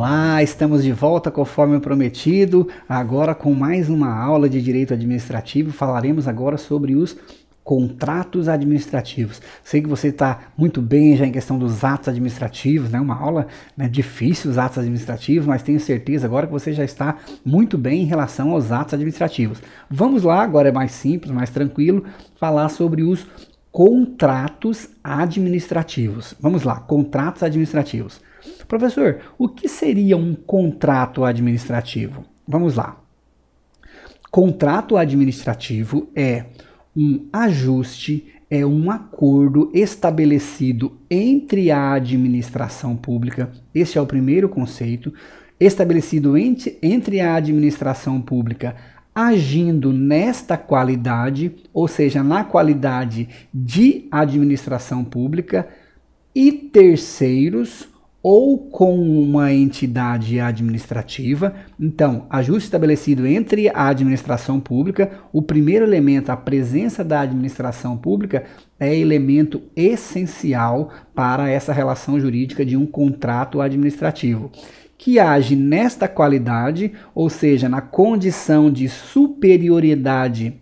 Olá, estamos de volta conforme prometido, agora com mais uma aula de Direito Administrativo. Falaremos agora sobre os contratos administrativos. Sei que você está muito bem já em questão dos atos administrativos, né? Uma aula, né, difícil os atos administrativos, mas tenho certeza agora que você já está muito bem em relação aos atos administrativos. Vamos lá, agora é mais simples, mais tranquilo, falar sobre os contratos administrativos. Vamos lá, contratos administrativos. Professor, o que seria um contrato administrativo? Vamos lá. Contrato administrativo é um ajuste, é um acordo estabelecido entre a administração pública. Este é o primeiro conceito. Estabelecido entre a administração pública agindo nesta qualidade, ou seja, na qualidade de administração pública, e terceiros ou com uma entidade administrativa. Então, ajuste estabelecido entre a administração pública. O primeiro elemento, a presença da administração pública, é elemento essencial para essa relação jurídica de um contrato administrativo, que age nesta qualidade, ou seja, na condição de superioridade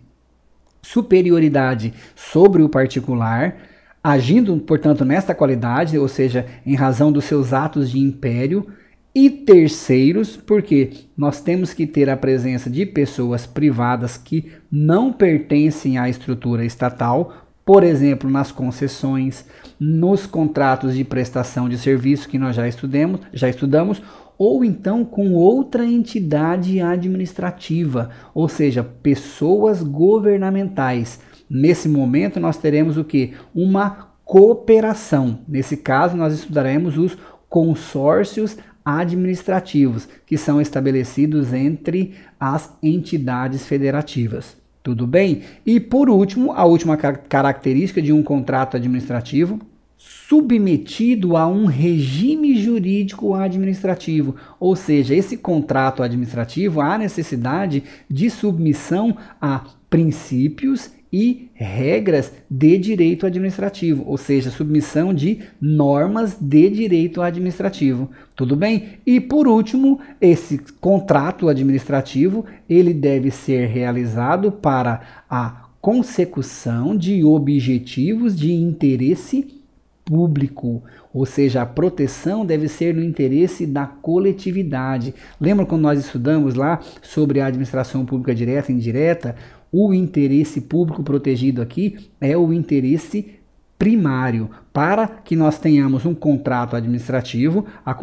sobre o particular, agindo, portanto, nesta qualidade, ou seja, em razão dos seus atos de império, e terceiros, porque nós temos que ter a presença de pessoas privadas que não pertencem à estrutura estatal, por exemplo, nas concessões, nos contratos de prestação de serviço que nós já estudamos, ou então com outra entidade administrativa, ou seja, pessoas governamentais. Nesse momento nós teremos o que? Uma cooperação. Nesse caso nós estudaremos os consórcios administrativos, que são estabelecidos entre as entidades federativas. Tudo bem? E por último, a última característica de um contrato administrativo: submetido a um regime jurídico administrativo, ou seja, esse contrato administrativo há necessidade de submissão a princípios e regras de direito administrativo, ou seja, submissão de normas de direito administrativo. Tudo bem? E por último, esse contrato administrativo, ele deve ser realizado para a consecução de objetivos de interesse público, ou seja, a proteção deve ser no interesse da coletividade. Lembra quando nós estudamos lá sobre a administração pública direta e indireta? O interesse público protegido aqui é o interesse primário. Para que nós tenhamos um contrato administrativo, a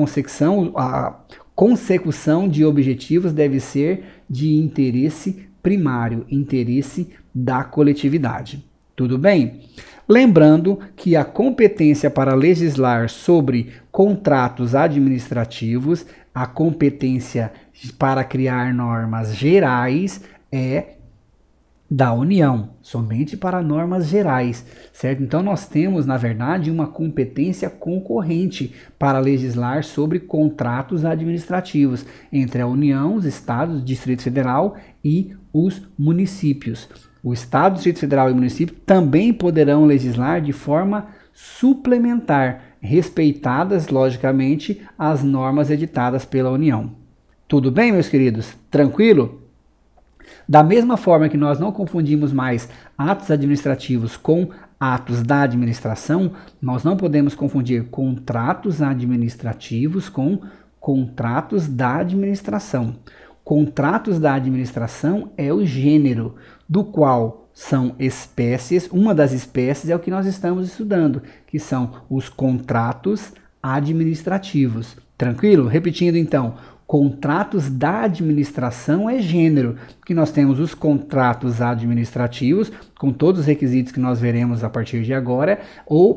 consecução de objetivos deve ser de interesse primário, interesse da coletividade. Tudo bem? Lembrando que a competência para legislar sobre contratos administrativos, a competência para criar normas gerais é da União, somente para normas gerais, certo? Então nós temos, na verdade, uma competência concorrente para legislar sobre contratos administrativos entre a União, os estados, Distrito Federal e os municípios. O Estado, Distrito Federal e município também poderão legislar de forma suplementar, respeitadas, logicamente, as normas editadas pela União. Tudo bem, meus queridos? Tranquilo? Da mesma forma que nós não confundimos mais atos administrativos com atos da administração, nós não podemos confundir contratos administrativos com contratos da administração. Contratos da administração é o gênero do qual são espécies. Uma das espécies é o que nós estamos estudando, que são os contratos administrativos. Tranquilo? Repetindo então, contratos da administração é gênero, que nós temos os contratos administrativos, com todos os requisitos que nós veremos a partir de agora,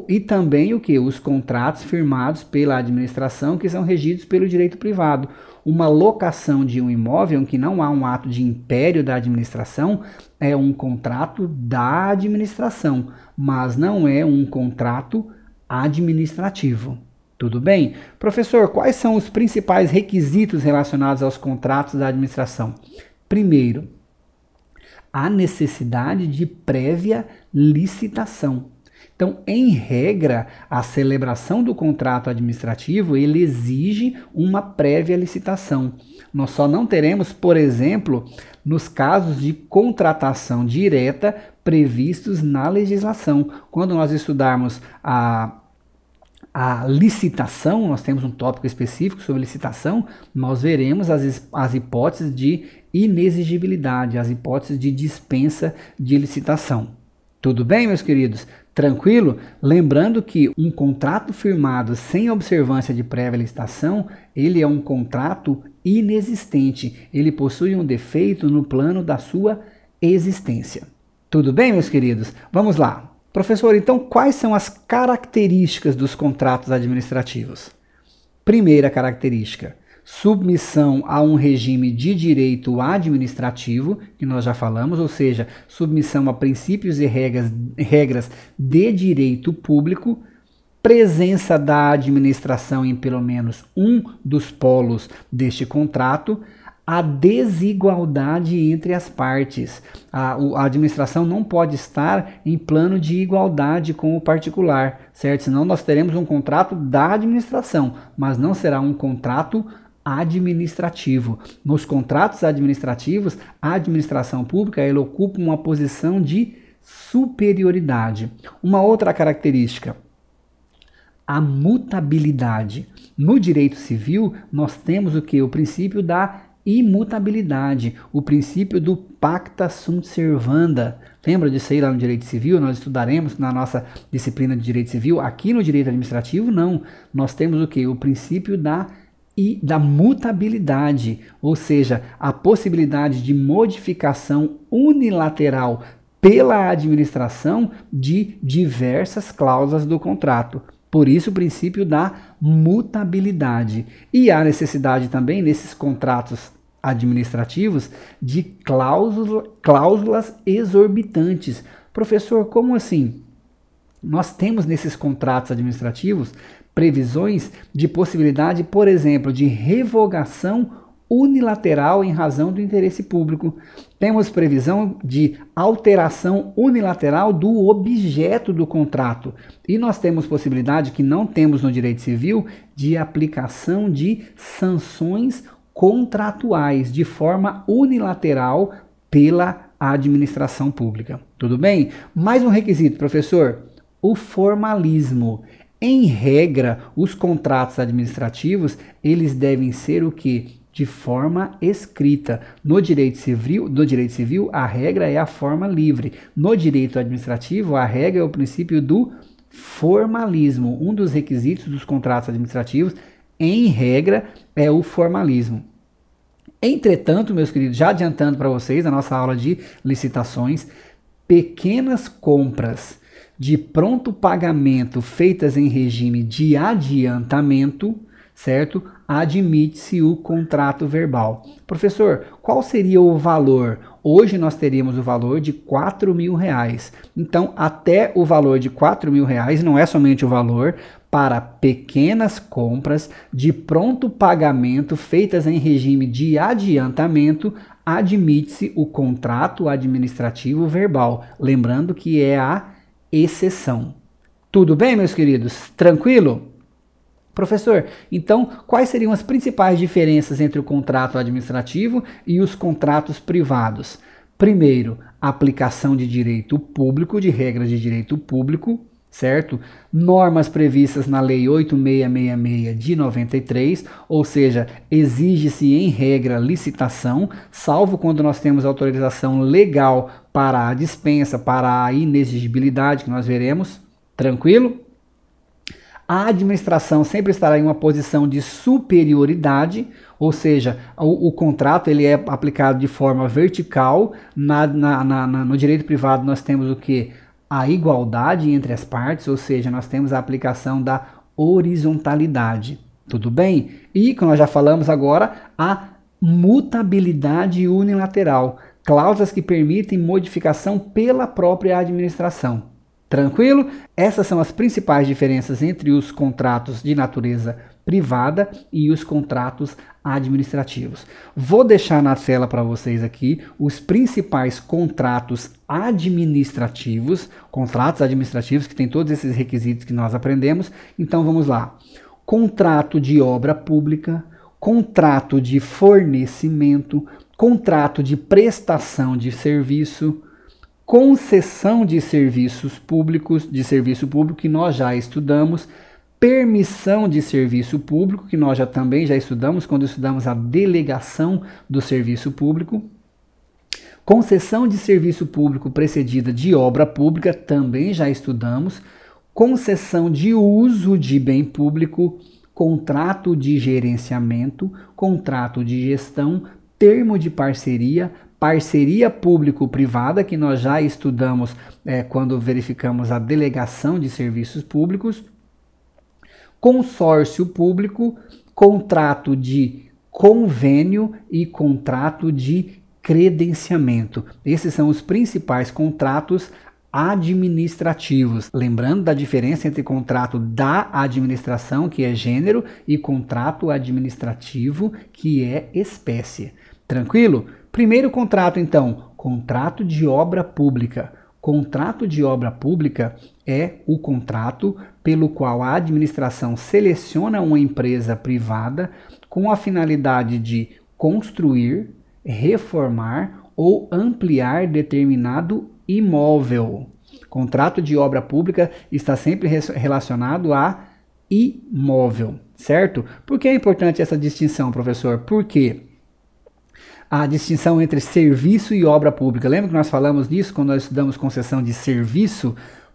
e também o que? Os contratos firmados pela administração, que são regidos pelo direito privado. Uma locação de um imóvel, em que não há um ato de império da administração, é um contrato da administração, mas não é um contrato administrativo. Tudo bem? Professor, quais são os principais requisitos relacionados aos contratos da administração? Primeiro, a necessidade de prévia licitação. Então, em regra, a celebração do contrato administrativo ele exige uma prévia licitação. Nós só não teremos, por exemplo, nos casos de contratação direta previstos na legislação. Quando nós estudarmos a licitação, nós temos um tópico específico sobre licitação, nós veremos as hipóteses de inexigibilidade, as hipóteses de dispensa de licitação. Tudo bem, meus queridos? Tranquilo? Lembrando que um contrato firmado sem observância de prévia licitação, ele é um contrato inexistente, ele possui um defeito no plano da sua existência. Tudo bem, meus queridos? Vamos lá. Professor, então quais são as características dos contratos administrativos? Primeira característica, submissão a um regime de direito administrativo, que nós já falamos, ou seja, submissão a princípios e regras de direito público, presença da administração em pelo menos um dos polos deste contrato, a desigualdade entre as partes. A administração não pode estar em plano de igualdade com o particular, certo? Senão nós teremos um contrato da administração, mas não será um contrato administrativo. Nos contratos administrativos, a administração pública ela ocupa uma posição de superioridade. Uma outra característica, a mutabilidade. No direito civil, nós temos o que? O princípio da imutabilidade, o princípio do pacta sunt servanda. Lembra disso aí lá no direito civil? Nós estudaremos na nossa disciplina de direito civil. Aqui no direito administrativo, não. Nós temos o que? O princípio da mutabilidade, ou seja, a possibilidade de modificação unilateral pela administração de diversas cláusulas do contrato. Por isso o princípio da mutabilidade. E há necessidade também nesses contratos administrativos de cláusulas exorbitantes. Professor, como assim? Nós temos nesses contratos administrativos previsões de possibilidade, por exemplo, de revogação unilateral em razão do interesse público. Temos previsão de alteração unilateral do objeto do contrato. E nós temos possibilidade, que não temos no direito civil, de aplicação de sanções contratuais de forma unilateral pela administração pública. Tudo bem? Mais um requisito, professor: o formalismo. Em regra, os contratos administrativos, eles devem ser o quê? De forma escrita. No direito civil, a regra é a forma livre. No direito administrativo, a regra é o princípio do formalismo. Um dos requisitos dos contratos administrativos, em regra, é o formalismo. Entretanto, meus queridos, já adiantando para vocês a nossa aula de licitações, pequenas compras de pronto pagamento feitas em regime de adiantamento, certo? Admite-se o contrato verbal. Professor, qual seria o valor? Hoje nós teríamos o valor de R$4.000. Então, até o valor de R$4.000, não é somente o valor, para pequenas compras de pronto pagamento feitas em regime de adiantamento, admite-se o contrato administrativo verbal. Lembrando que é a exceção. Tudo bem, meus queridos? Tranquilo? Professor, então quais seriam as principais diferenças entre o contrato administrativo e os contratos privados? Primeiro, aplicação de direito público, de regras de direito público, certo? Normas previstas na Lei 8666 de 93, ou seja, exige-se em regra licitação, salvo quando nós temos autorização legal para a dispensa, para a inexigibilidade, que nós veremos. Tranquilo? A administração sempre estará em uma posição de superioridade, ou seja, o contrato ele é aplicado de forma vertical. No direito privado nós temos o que? A igualdade entre as partes, ou seja, nós temos a aplicação da horizontalidade. Tudo bem? E, como nós já falamos agora, a mutabilidade unilateral. Cláusulas que permitem modificação pela própria administração. Tranquilo? Essas são as principais diferenças entre os contratos de natureza privada e os contratos administrativos. Vou deixar na tela para vocês aqui os principais contratos administrativos que tem todos esses requisitos que nós aprendemos. Então vamos lá. Contrato de obra pública, contrato de fornecimento, contrato de prestação de serviço, concessão de serviços públicos, de serviço público que nós já estudamos, permissão de serviço público, que nós também já estudamos quando estudamos a delegação do serviço público, concessão de serviço público precedida de obra pública, também já estudamos, concessão de uso de bem público, contrato de gerenciamento, contrato de gestão, termo de parceria, parceria público-privada, que nós já estudamos quando verificamos a delegação de serviços públicos, consórcio público, contrato de convênio e contrato de credenciamento. Esses são os principais contratos administrativos. Lembrando da diferença entre contrato da administração, que é gênero, e contrato administrativo, que é espécie. Tranquilo? Primeiro contrato, então, contrato de obra pública. Contrato de obra pública é o contrato pelo qual a administração seleciona uma empresa privada com a finalidade de construir, reformar ou ampliar determinado imóvel. Contrato de obra pública está sempre relacionado a imóvel, certo? Por que é importante essa distinção, professor? Porque a distinção entre serviço e obra pública. Lembra que nós falamos disso quando nós estudamos concessão de serviço?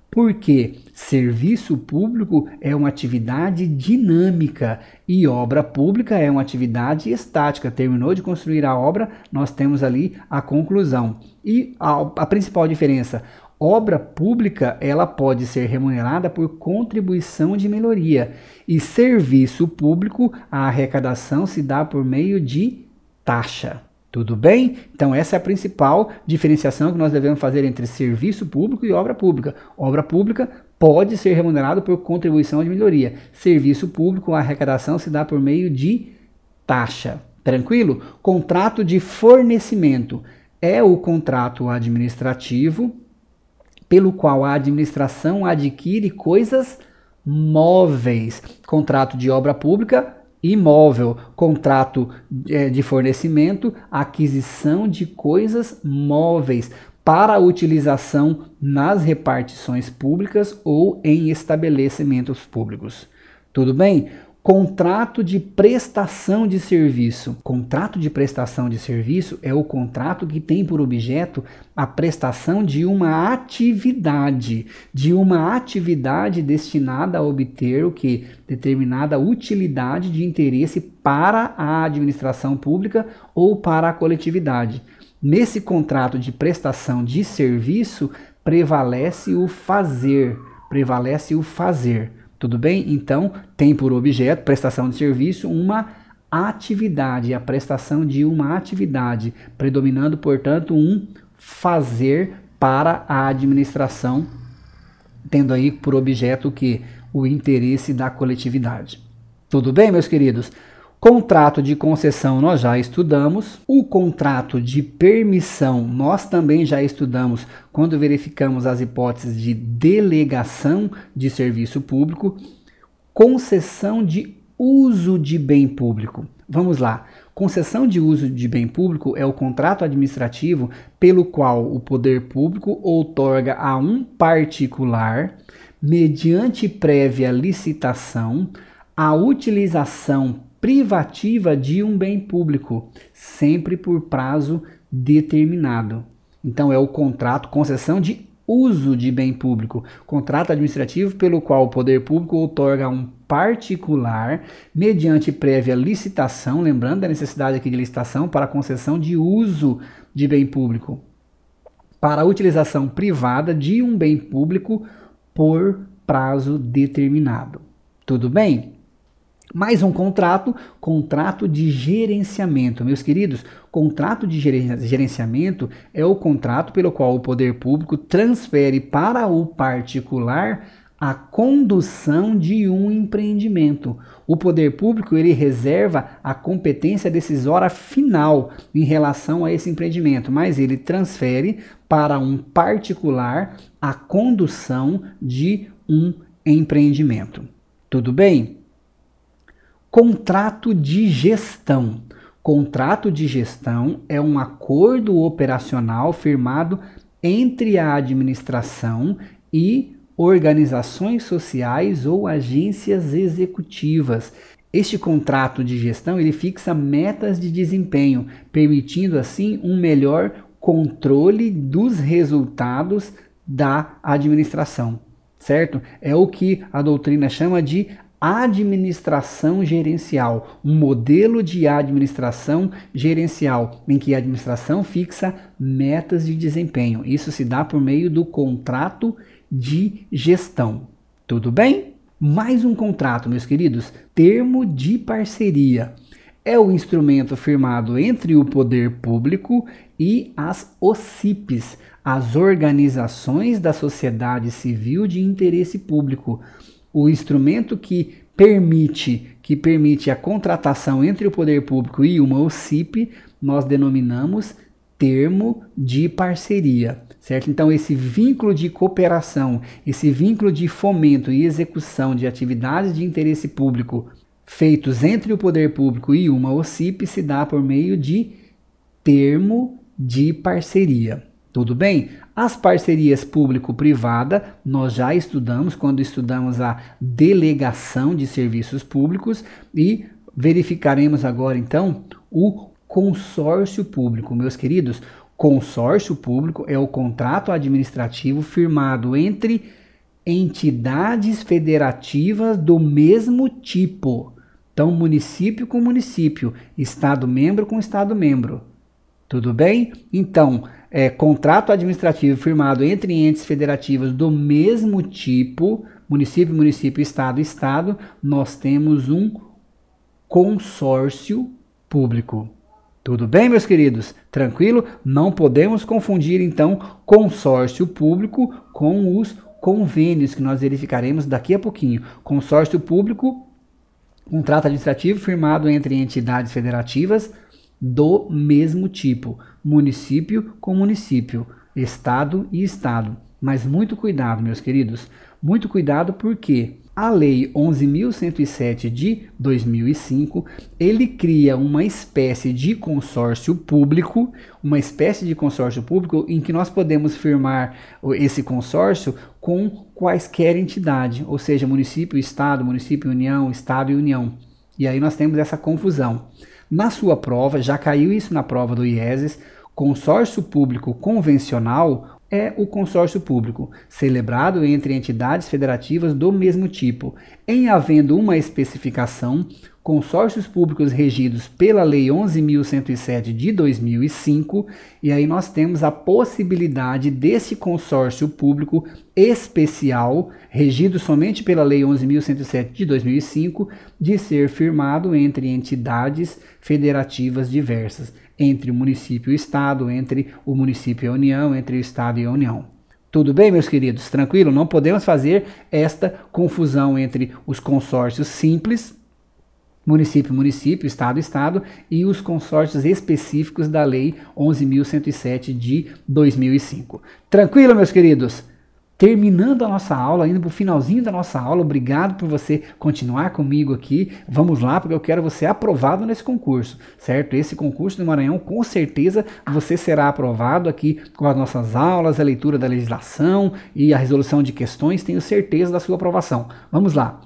Porque serviço público é uma atividade dinâmica e obra pública é uma atividade estática. Terminou de construir a obra, nós temos ali a conclusão. E a principal diferença, obra pública ela pode ser remunerada por contribuição de melhoria e serviço público, a arrecadação se dá por meio de taxa. Tudo bem? Então essa é a principal diferenciação que nós devemos fazer entre serviço público e obra pública. Obra pública pode ser remunerado por contribuição de melhoria. Serviço público, a arrecadação se dá por meio de taxa. Tranquilo? Contrato de fornecimento é o contrato administrativo pelo qual a administração adquire coisas móveis. Contrato de obra pública, imóvel, contrato de fornecimento, aquisição de coisas móveis para utilização nas repartições públicas ou em estabelecimentos públicos. Tudo bem? Contrato de prestação de serviço. Contrato de prestação de serviço é o contrato que tem por objeto a prestação de uma atividade destinada a obter o que? Determinada utilidade de interesse para a administração pública ou para a coletividade. Nesse contrato de prestação de serviço prevalece o fazer. Tudo bem? Então, tem por objeto, prestação de serviço, uma atividade, a prestação de uma atividade, predominando, portanto, um fazer para a administração, tendo aí por objeto que o interesse da coletividade. Tudo bem, meus queridos? Contrato de concessão nós já estudamos, o contrato de permissão nós também já estudamos quando verificamos as hipóteses de delegação de serviço público, concessão de uso de bem público. Vamos lá, concessão de uso de bem público é o contrato administrativo pelo qual o poder público outorga a um particular, mediante prévia licitação, a utilização privativa de um bem público, sempre por prazo determinado. Então é o contrato, concessão de uso de bem público, contrato administrativo pelo qual o poder público outorga a um particular, mediante prévia licitação, lembrando da necessidade aqui de licitação para a concessão de uso de bem público, para a utilização privada de um bem público por prazo determinado. Tudo bem? Mais um contrato, contrato de gerenciamento. Meus queridos, contrato de gerenciamento é o contrato pelo qual o poder público transfere para o particular a condução de um empreendimento. O poder público ele reserva a competência decisória final em relação a esse empreendimento, mas ele transfere para um particular a condução de um empreendimento. Tudo bem? Contrato de gestão. Contrato de gestão é um acordo operacional firmado entre a administração e organizações sociais ou agências executivas. Este contrato de gestão ele fixa metas de desempenho, permitindo assim um melhor controle dos resultados da administração, certo? É o que a doutrina chama de administração gerencial, um modelo de administração gerencial, em que a administração fixa metas de desempenho. Isso se dá por meio do contrato de gestão. Tudo bem? Mais um contrato, meus queridos, termo de parceria. É o instrumento firmado entre o poder público e as OCIPs, as organizações da sociedade civil de interesse público. O instrumento que permite a contratação entre o poder público e uma OCIP, nós denominamos termo de parceria, certo? Então, esse vínculo de cooperação, esse vínculo de fomento e execução de atividades de interesse público feitos entre o poder público e uma OCIP se dá por meio de termo de parceria. Tudo bem? As parcerias público-privada, nós já estudamos quando estudamos a delegação de serviços públicos e verificaremos agora então o consórcio público. Meus queridos, consórcio público é o contrato administrativo firmado entre entidades federativas do mesmo tipo. Então, município com município, estado-membro com estado-membro. Tudo bem? Então, contrato administrativo firmado entre entes federativos do mesmo tipo, município, município, estado, estado, nós temos um consórcio público. Tudo bem, meus queridos? Tranquilo? Não podemos confundir, então, consórcio público com os convênios, que nós verificaremos daqui a pouquinho. Consórcio público, contrato administrativo firmado entre entidades federativas do mesmo tipo, município com município, estado e estado. Mas muito cuidado, meus queridos, muito cuidado porque a Lei 11.107 de 2005, ele cria uma espécie de consórcio público, em que nós podemos firmar esse consórcio com quaisquer entidade, ou seja, município, estado, município, união, estado e união. E aí nós temos essa confusão. Na sua prova, já caiu isso na prova do IESES, consórcio público convencional é o consórcio público, celebrado entre entidades federativas do mesmo tipo. Em havendo uma especificação, consórcios públicos regidos pela Lei 11.107 de 2005, e aí nós temos a possibilidade desse consórcio público especial, regido somente pela Lei 11.107 de 2005, de ser firmado entre entidades federativas diversas, entre o município e o estado, entre o município e a União, entre o estado e a União. Tudo bem, meus queridos? Tranquilo? Não podemos fazer esta confusão entre os consórcios simples, município, município, estado, estado, e os consórcios específicos da Lei 11.107 de 2005. Tranquilo, meus queridos? Terminando a nossa aula, indo para o finalzinho da nossa aula, obrigado por você continuar comigo aqui. Vamos lá, porque eu quero você aprovado nesse concurso, certo? Esse concurso do Maranhão, com certeza, você será aprovado aqui com as nossas aulas, a leitura da legislação e a resolução de questões. Tenho certeza da sua aprovação. Vamos lá.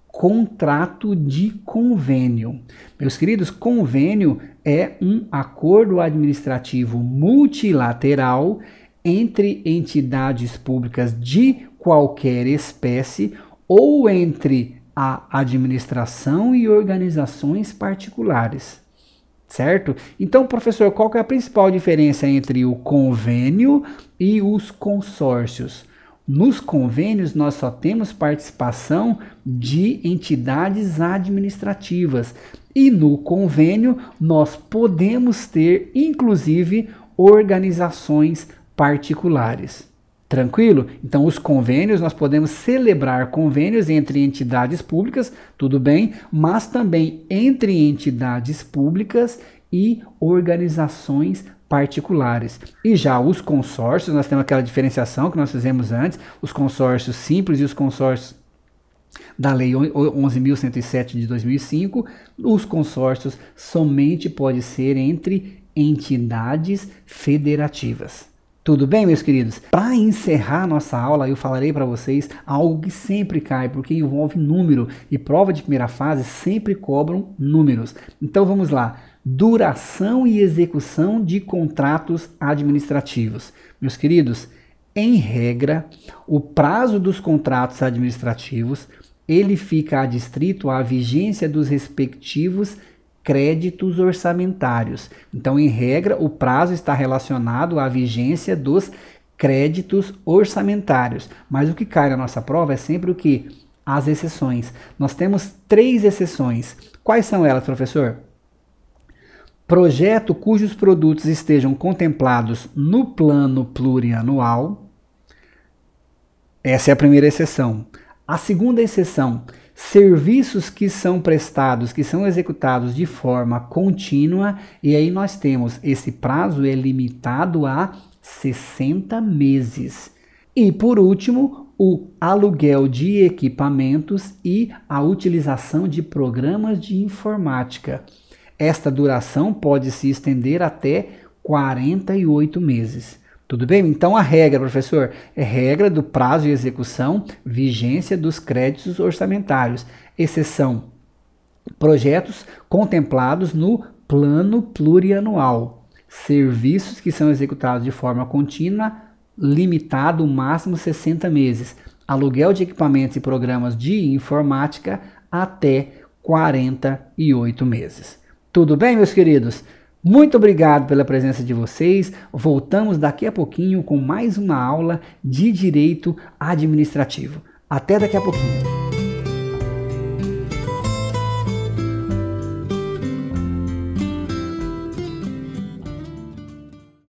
Contrato de convênio. Meus queridos, convênio é um acordo administrativo multilateral entre entidades públicas de qualquer espécie ou entre a administração e organizações particulares, certo? Então, professor, qual que é a principal diferença entre o convênio e os consórcios? Nos convênios, nós só temos participação de entidades administrativas. E no convênio, nós podemos ter, inclusive, organizações particulares. Tranquilo? Então, os convênios, nós podemos celebrar convênios entre entidades públicas, tudo bem, mas também entre entidades públicas e organizações particulares. E já os consórcios, nós temos aquela diferenciação que nós fizemos antes, os consórcios simples e os consórcios da Lei 11.107 de 2005, os consórcios somente podem ser entre entidades federativas. Tudo bem, meus queridos? Para encerrar nossa aula, eu falarei para vocês algo que sempre cai, porque envolve número, e prova de primeira fase sempre cobram números. Então vamos lá. Duração e execução de contratos administrativos. Meus queridos, em regra, o prazo dos contratos administrativos, ele fica adstrito à vigência dos respectivos créditos orçamentários. Então, em regra, o prazo está relacionado à vigência dos créditos orçamentários. Mas o que cai na nossa prova é sempre o que? As exceções. Nós temos 3 exceções. Quais são elas, professor? Projeto cujos produtos estejam contemplados no plano plurianual. Essa é a primeira exceção. A segunda exceção, serviços que são prestados, que são executados de forma contínua, e aí nós temos esse prazo é limitado a 60 meses. E por último, o aluguel de equipamentos e a utilização de programas de informática. Esta duração pode se estender até 48 meses. Tudo bem? Então a regra, professor, é regra do prazo de execução, vigência dos créditos orçamentários. Exceção, projetos contemplados no plano plurianual. Serviços que são executados de forma contínua, limitado máximo 60 meses. Aluguel de equipamentos e programas de informática até 48 meses. Tudo bem, meus queridos? Muito obrigado pela presença de vocês. Voltamos daqui a pouquinho com mais uma aula de direito administrativo. Até daqui a pouquinho.